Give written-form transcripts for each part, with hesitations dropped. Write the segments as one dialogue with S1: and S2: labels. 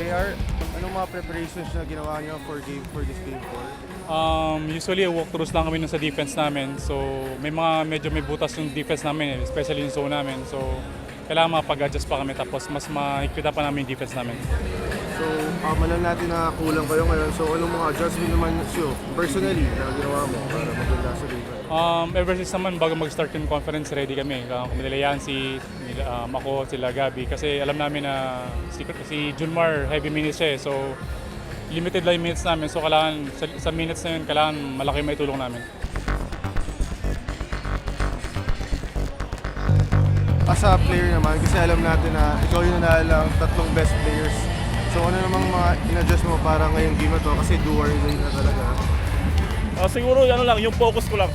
S1: JR, anong mga preparations na ginawa niyo for this game 4?
S2: Usually walkthroughs lang kami nun sa defense namin. So may medyo may butas yung defense namin, especially yung zone namin. So kailangan makapag-adjust pa kami tapos mas mahigpita pa namin yung defense namin.
S1: So, alam natin na kulang kayo ngayon. So, anong mga adjustment naman siyo personally na ginawa mo para maganda sa game?
S2: Ever since naman bago mag-start yung conference, ready kami. Kami nila Yancy, ako, sila Gabi. Kasi alam namin na si Junmar heavy minutes siya eh. So limited lang yung minutes namin. So kailangan, sa minutes na yun, kailangan malaki may tulong namin.
S1: As a player naman, kasi alam natin na ikaw yung nanalo ng 3 best players. So ano namang mga in-adjust mo para ngayong game na to? Kasi do or die na talaga.
S3: Siguro ano lang, yung focus ko lang.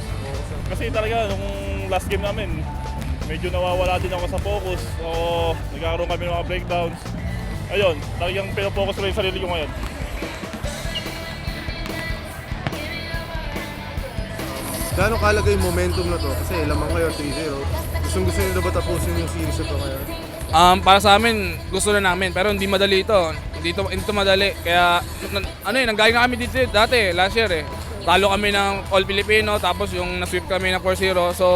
S3: Kasi talaga, nung last game namin, medyo nawawala din ako sa focus. So, nagkakaroon kami ng mga breakdowns. Ayun, talagang pinofocus ko rin yung sarili ko ngayon.
S1: Gaano kalaga yung momentum na to? Kasi lamang kayo 3-0. Gusto niyo na ba tapusin yung series na to ngayon?
S4: Para sa amin, gusto na namin. Pero hindi madali ito. Hindi ito madali. Kaya, nanggaling na kami dito dati, last year eh. Talo kami ng All Filipino, tapos yung na-sweep kami ng 4-0. So,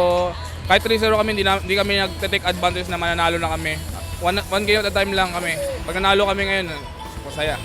S4: kahit 3-0 kami, hindi kami nag-take advantage na mananalo na kami. One game at a time lang kami. Pag nanalo kami ngayon, masaya.